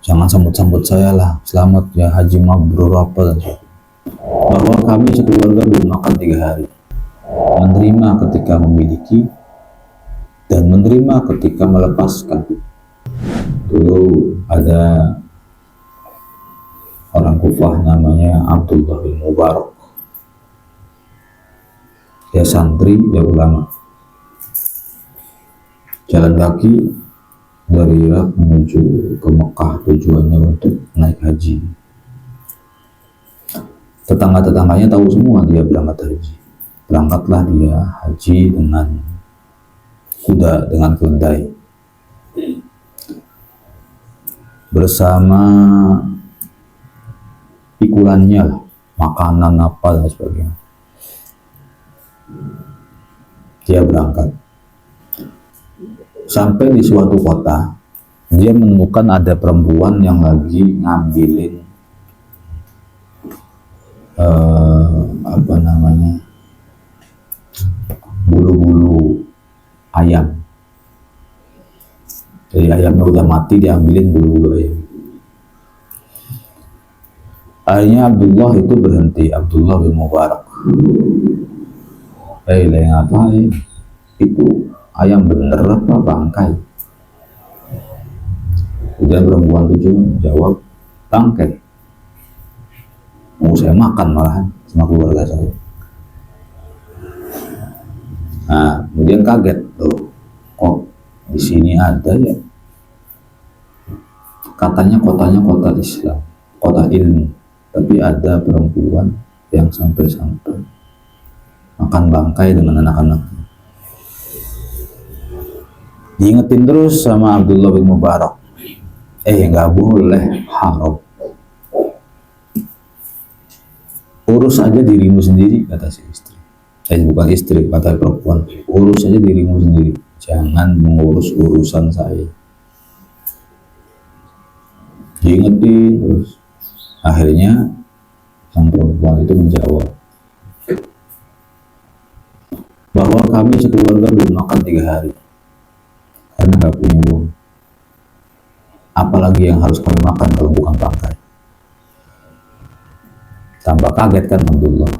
Jangan sambut-sambut saya lah, selamat ya haji mabrur apa dan sebagainya. Bahwa kami sekeluarga belum makan 3 hari, menerima ketika memiliki dan menerima ketika melepaskan. Dulu ada orang Kufah namanya Abdullah bin Mubarak, dia santri, dia ulama, jalan kaki dari Irak menuju ke Mekah, tujuannya untuk naik haji. Tetangga-tetangganya tahu semua dia berangkat haji. Berangkatlah dia haji dengan kuda, dengan keledai, bersama pikulannya, makanan apa dan sebagainya. Dia berangkat sampai di suatu kota, dia menemukan ada perempuan yang lagi ngambilin bulu-bulu ayam. Jadi ayamnya udah mati, diambilin bulu-bulu ayam. Akhirnya Abdullah itu berhenti, Abdullah bin Mubarak. Ngapain? Itu ayam bener apa bangkai? Kemudian perempuan itu jawab, bangkai. Mau saya makan malahan sama keluarga saya. Nah, kemudian kaget tuh, kok di sini ada ya? Katanya kotanya kota Islam, kota ilmu, tapi ada perempuan yang sampai-sampai makan bangkai dengan anak-anaknya. Diingetin terus sama Abdullah bin Mubarak, nggak boleh, haram. Urus aja dirimu sendiri, kata si istri. Bukan istri, kata perempuan, urus aja dirimu sendiri, jangan mengurus urusan saya. Diingetin terus. Akhirnya sang perempuan itu menjawab bahwa kami sekeluarga belum makan 3 hari karena nggak punya uang. Apalagi yang harus kami makan kalau bukan bangkai. Tambah kaget kan Abdullah.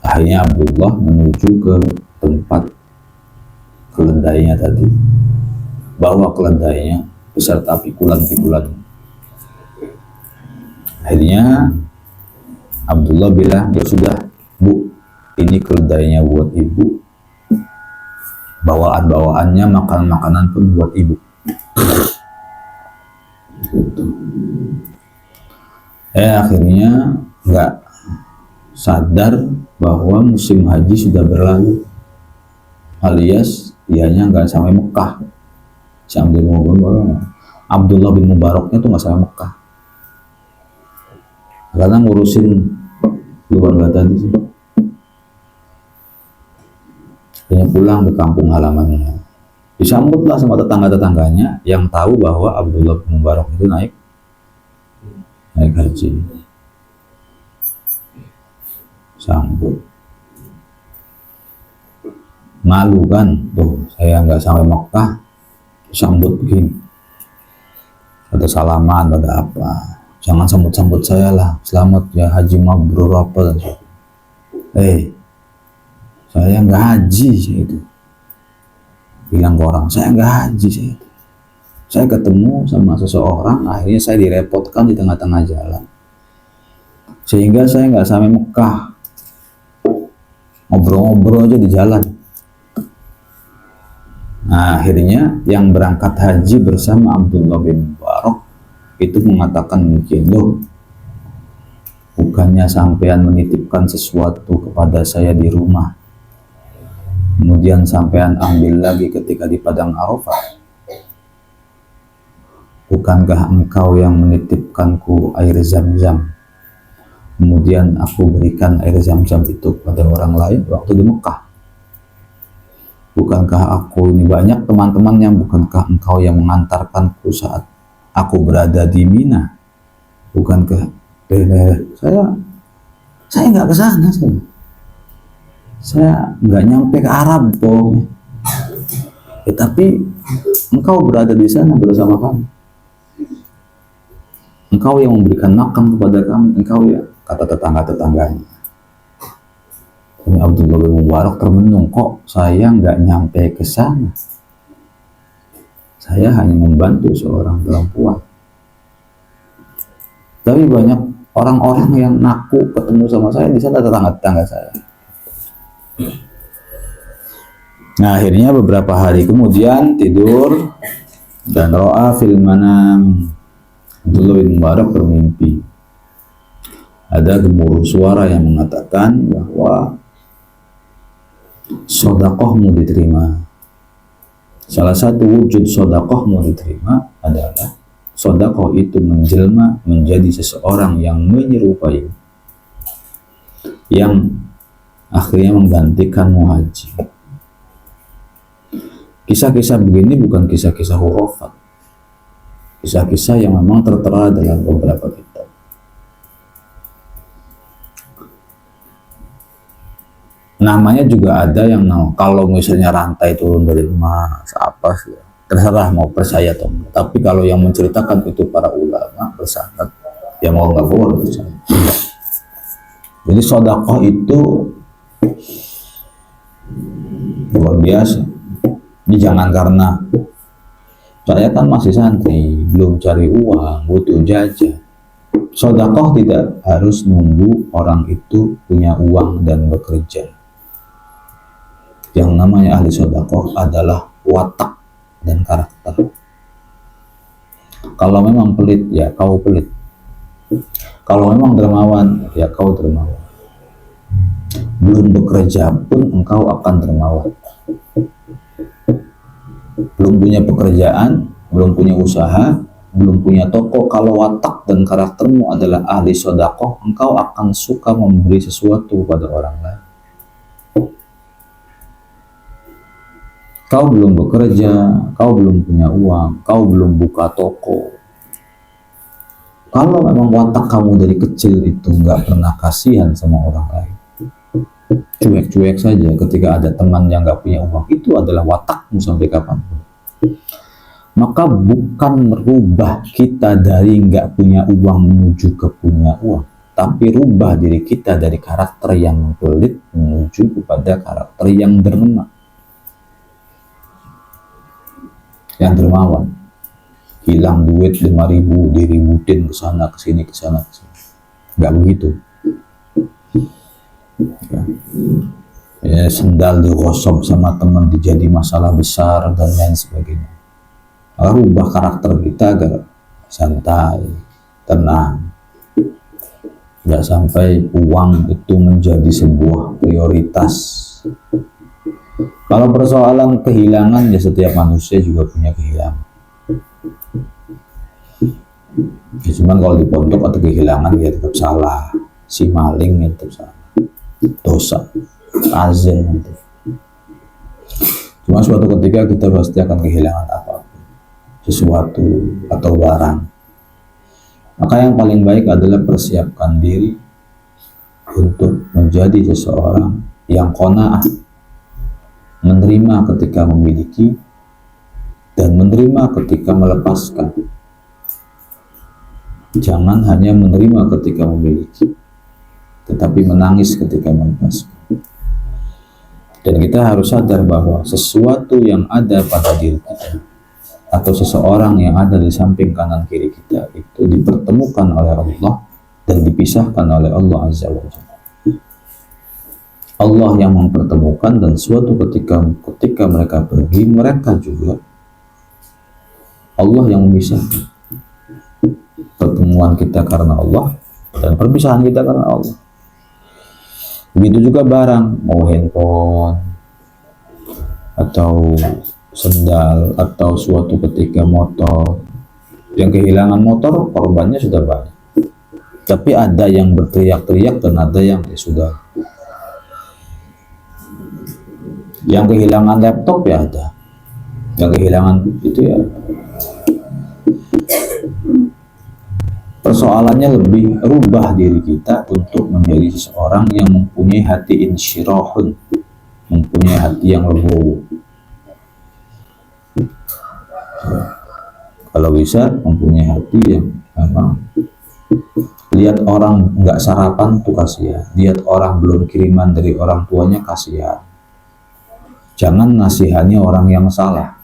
Akhirnya Abdullah menuju ke tempat keledainya tadi, bawa keledainya beserta pikulan-pikulan. Akhirnya Abdullah bilang, ya sudah Bu, ini keledainya buat ibu, bawaan-bawaannya, makanan-makanan pun buat ibu. Akhirnya nggak sadar bahwa musim haji sudah berlalu, alias dianya nggak sampai Mekah. Abdullah bin Mubaraknya tuh nggak sampai Mekah karena ngurusin keluarga tadi sih. Dia pulang ke kampung halamannya, disambutlah sama tetangga-tetangganya yang tahu bahwa Abdullah bin Mubarak itu naik haji. Sambut, malu kan, tuh saya nggak sampai Mekah, sambut begini, ada salaman, ada apa, jangan sambut-sambut saya lah, selamat ya haji mabrur apa dan sebagainya. Saya nggak haji, saya itu bilang ke orang, saya nggak haji, saya ketemu sama seseorang, akhirnya saya direpotkan di tengah-tengah jalan sehingga saya nggak sampai Mekah. Ngobrol-ngobrol aja di jalan. Nah, akhirnya yang berangkat haji bersama Abdullah bin Mubarak itu mengatakan mungkin, loh, bukannya sampean menitipkan sesuatu kepada saya di rumah, kemudian sampean ambil lagi ketika di padang Arafah? Bukankah engkau yang menitipkanku air Zam-Zam, kemudian aku berikan air Zam-Zam itu pada orang lain waktu di Mekah? Bukankah aku ini banyak teman-temannya? Bukankah engkau yang mengantarkanku saat aku berada di Mina? Bukankah saya nggak ke sana, saya nggak nyampe ke Arab dong. Tapi engkau berada di sana bersama kami. engkau yang memberikan makan kepada kami, engkau ya, kata tetangga-tetangganya. Ini Abdullah bin Mubarak termenung, kok saya nggak nyampe ke sana, saya hanya membantu seorang perempuan. Tapi banyak orang-orang yang ngaku ketemu sama saya di sana, tetangga-tetangga saya. Nah, akhirnya beberapa hari kemudian tidur dan ro'a fil manam, Abdullah bin Mubarak bermimpi. Ada gemuruh suara yang mengatakan bahwa sodakohmu diterima. Salah satu wujud sodakohmu diterima adalah sodakoh itu menjelma menjadi seseorang yang menyerupai, yang akhirnya menggantikanmu haji. Kisah-kisah begini bukan kisah-kisah hurufat, kisah-kisah yang memang tertera dalam beberapa kitab. Namanya juga ada yang kalau misalnya rantai turun dari emas, apa sih, terserah mau percaya atau enggak. Tapi kalau yang menceritakan itu para ulama bersanad, ya mau nggak boleh percaya. Jadi sodakoh itu luar biasa. Ini jangan karena saya kan masih santri, belum cari uang, butuh jajan. Sodakoh tidak harus nunggu orang itu punya uang dan bekerja. Yang namanya ahli sodakoh adalah watak dan karakter. Kalau memang pelit, ya kau pelit. Kalau memang dermawan, ya kau dermawan. Belum bekerja pun engkau akan dermawan. Belum punya pekerjaan, belum punya usaha, belum punya toko, kalau watak dan karaktermu adalah ahli sodakoh, engkau akan suka memberi sesuatu pada orang lain. Kau belum bekerja, kau belum punya uang, kau belum buka toko. Kalau memang watak kamu dari kecil itu nggak pernah kasihan sama orang lain, cuek-cuek saja ketika ada teman yang nggak punya uang, itu adalah watakmu sampai kapanpun. Maka bukan merubah kita dari nggak punya uang menuju ke punya uang, tapi rubah diri kita dari karakter yang pelit menuju kepada karakter yang derma, yang dermawan. Hilang duit 5.000 diributin ke sana ke sini ke sana ke sini, nggak begitu. Ya, sendal digosok sama teman dijadi masalah besar dan lain sebagainya. Rubah karakter kita agar santai, tenang, nggak sampai uang itu menjadi sebuah prioritas. Kalau persoalan kehilangan, ya setiap manusia juga punya kehilangan. Ya, cuman kalau di pondok atau kehilangan, ya tetap salah. Si maling ya tetap salah, dosa, azan nanti. Cuma suatu ketika kita pasti akan kehilangan apapun, sesuatu atau barang. Maka yang paling baik adalah persiapkan diri untuk menjadi seseorang yang qanaah, menerima ketika memiliki dan menerima ketika melepaskan. Jangan hanya menerima ketika memiliki, tetapi menangis ketika melepaskan. Dan kita harus sadar bahwa sesuatu yang ada pada diri kita atau seseorang yang ada di samping kanan kiri kita itu dipertemukan oleh Allah dan dipisahkan oleh Allah Azza wa Jalla. Allah yang mempertemukan, dan suatu ketika mereka pergi, mereka juga Allah yang memisahkan. Pertemuan kita karena Allah dan perpisahan kita karena Allah. Begitu juga barang, mau handphone atau sendal atau suatu ketika motor. Yang kehilangan motor korbannya sudah banyak, tapi ada yang berteriak-teriak dan ada yang sudah. Yang kehilangan laptop ya ada, yang kehilangan itu ya. Persoalannya lebih rubah diri kita untuk menjadi seseorang yang mempunyai hati insyirahun, mempunyai hati yang legowo. Kalau bisa mempunyai hati yang memang lihat orang nggak sarapan tuh kasihan, lihat orang belum kiriman dari orang tuanya kasihan. Jangan nasihani orang yang salah.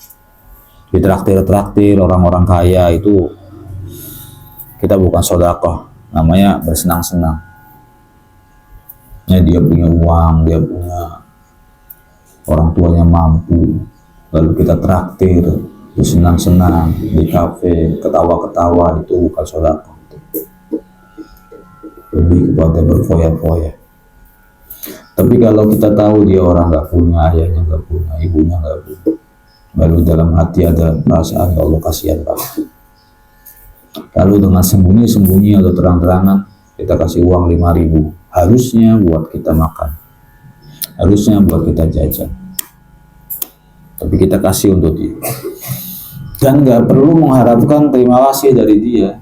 Ditraktir-traktir orang-orang kaya itu kita bukan sedekah, namanya bersenang-senang. Ya, dia punya uang, dia punya orang tuanya mampu, lalu kita traktir, bersenang-senang di kafe, ketawa-ketawa, itu bukan sedekah. Lebih kepada berfoya-foya. Tapi kalau kita tahu dia orang nggak punya, ayahnya nggak punya, ibunya nggak punya, lalu dalam hati ada perasaan Allah kasihan banget, lalu dengan sembunyi-sembunyi atau terang-terangan kita kasih uang 5.000, harusnya buat kita makan, harusnya buat kita jajan, tapi kita kasih untuk dia, dan nggak perlu mengharapkan terima kasih dari dia.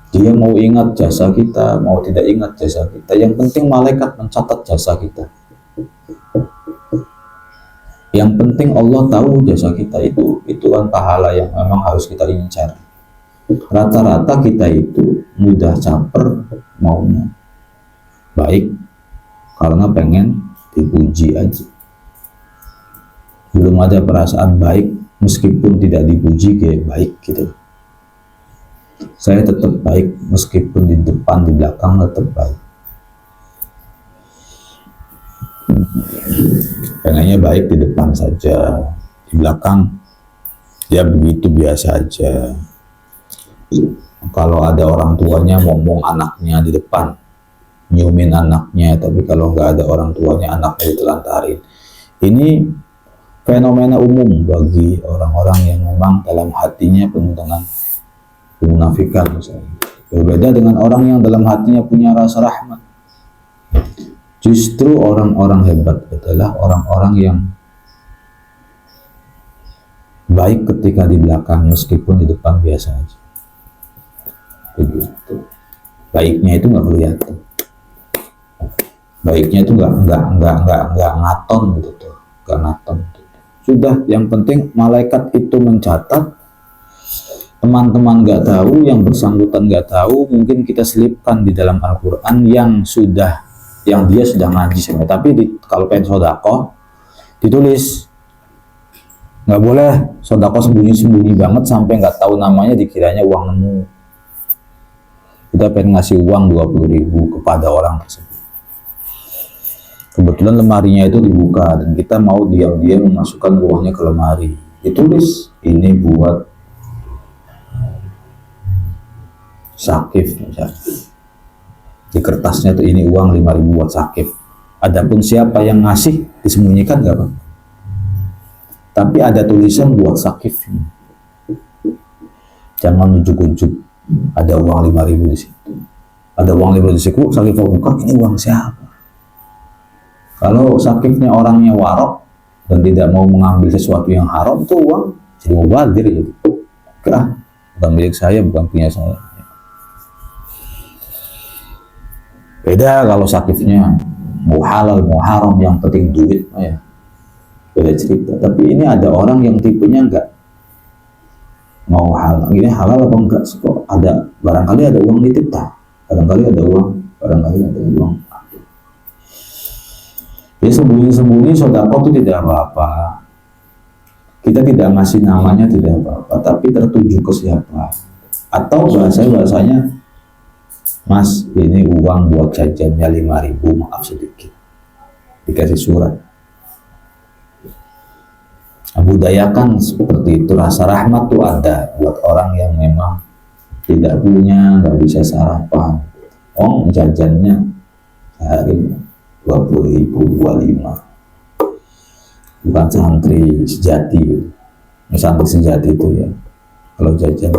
Dia mau ingat jasa kita, mau tidak ingat jasa kita, yang penting malaikat mencatat jasa kita. Yang penting Allah tahu jasa kita, itu kan pahala yang memang harus kita incar. Rata-rata kita itu mudah caper, maunya baik karena pengen dipuji aja. Belum ada perasaan baik meskipun tidak dipuji kayak baik gitu. Saya tetap baik meskipun di depan, di belakang tetap baik. Pengennya baik di depan saja, di belakang ya begitu biasa aja. Kalau ada orang tuanya ngomong anaknya di depan, nyiumin anaknya, tapi kalau nggak ada orang tuanya anaknya ditelantarin. Ini fenomena umum bagi orang-orang yang memang dalam hatinya penuh dengan kemunafikan misalnya. Berbeda dengan orang yang dalam hatinya punya rasa rahmat. Justru orang-orang hebat adalah orang-orang yang baik ketika di belakang meskipun di depan biasa aja. Begitu. Baiknya itu nggak kelihatan. Baiknya itu nggak ngaton gitu tuh, nggak ngaton. Sudah, yang penting malaikat itu mencatat. Teman-teman nggak tahu, yang bersangkutan nggak tahu, mungkin kita selipkan di dalam Al-Quran yang dia sudah ngaji sebenarnya. Tapi kalau pengen sodako ditulis, nggak boleh sodako sembunyi-sembunyi banget sampai nggak tahu namanya, dikiranya uang nemu. Kita pengen ngasih uang 20.000 kepada orang tersebut. Kebetulan lemarinya itu dibuka dan kita mau diam-diam memasukkan uangnya ke lemari. Ditulis, ini buat Sakif misalnya. Di kertasnya tuh ini uang 5.000 buat Sakif. Adapun siapa yang ngasih disembunyikan nggak apa. Tapi ada tulisan buat Sakif. Jangan ujuk-ujuk ada uang 5.000 di situ. Ada uang 5.000 di situ, Sakif buka, ini uang siapa? Kalau Sakifnya orangnya warok dan tidak mau mengambil sesuatu yang haram, itu uang jadi mubazir gitu. Bukan milik saya, bukan punya saya. Beda kalau Sakifnya mau halal mau haram, yang penting duit, ya beda cerita. Tapi ini ada orang yang tipenya enggak mau halal, ini halal apa enggak sih, kok ada barangkali ada uang nitip tak, barangkali ada uang. Ya sembunyi-sembunyi sodako itu tidak apa-apa. Kita tidak ngasih namanya tidak apa-apa, tapi tertuju ke siapa. Atau bahasanya, Mas, ini uang buat jajannya 5.000, maaf sedikit. Dikasih surat. Budayakan seperti itu, rasa rahmat tuh ada buat orang yang memang tidak punya, nggak bisa sarapan. Oh, jajannya sehari 20.000, 25. Bukan santri sejati. Santri sejati itu ya, kalau jajan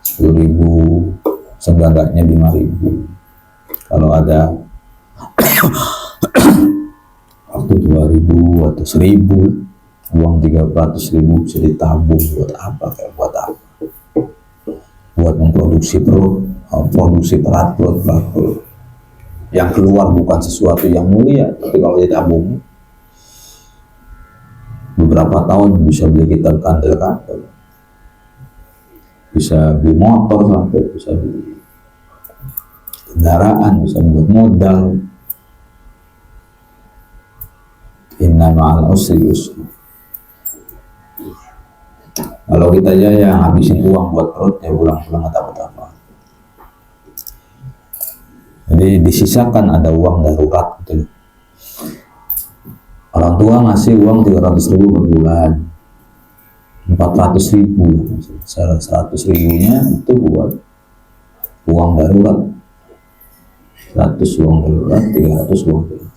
10.000, seenggaknya 5.000. Kalau ada waktu 2.000 atau 1.000, uang 300.000 bisa ditabung buat apa? Buat memproduksi produksi perut yang keluar bukan sesuatu yang mulia, tapi kalau ditabung beberapa tahun bisa beli kita kandel-kandel, bisa beli motor, sampai bisa beli kendaraan, bisa membuat modal. Inna ma'al usri yusra. Kalau kita aja yang habisin uang buat perut, ya pulang-pulang nggak dapat apa. Jadi disisakan ada uang darurat gitu. Orang tua ngasih uang 300.000 per bulan, 400.000, 100.000-nya itu buat uang darurat, 100 uang darurat, 300 uang darurat.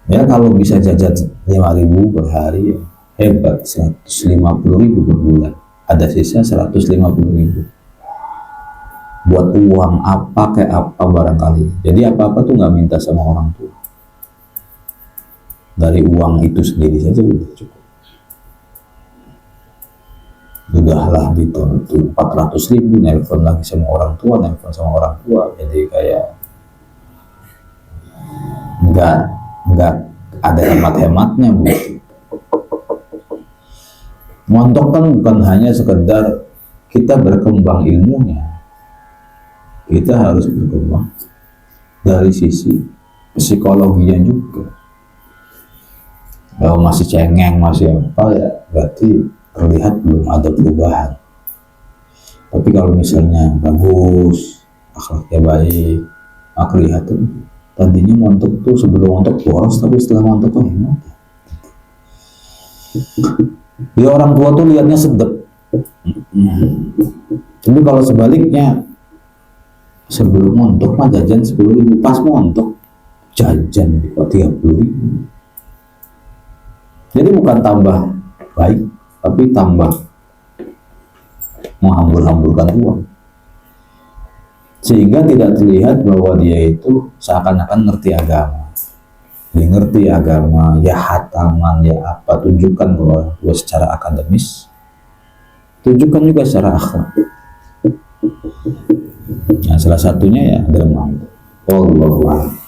Ya kalau bisa jajan 5.000 per hari, ya hebat. 150.000 per bulan, ada sisa 150.000 buat uang apa kayak apa barangkali. Jadi apa-apa tuh nggak minta sama orang tua, dari uang itu sendiri saja udah cukup. Udahlah gitu, 400.000 nelpon lagi sama orang tua, jadi kayak nggak ada hemat-hematnya Bu. Montok kan bukan hanya sekedar kita berkembang ilmunya, kita harus berkembang dari sisi psikologinya juga. Kalau masih cengeng, masih apa ya, berarti terlihat belum ada perubahan. Tapi kalau misalnya bagus, akhlaknya baik, maka lihat tuh tadinya montok tuh sebelum montok boros, tapi setelah montok tuh hemat. Dia orang tua tuh lihatnya sedep. Tapi kalau sebaliknya, sebelum montok mah jajan 10.000, pas montok jajan 30.000. Jadi bukan tambah baik, tapi tambah menghambur-hamburkan uang, sehingga tidak terlihat bahwa dia itu seakan-akan ngerti agama. Dia ngerti agama, ya hataman, ya apa, tunjukkan bahwa dia secara akademis, tunjukkan juga secara akhlak. Nah, salah satunya ya derma. Wallahu a'lam.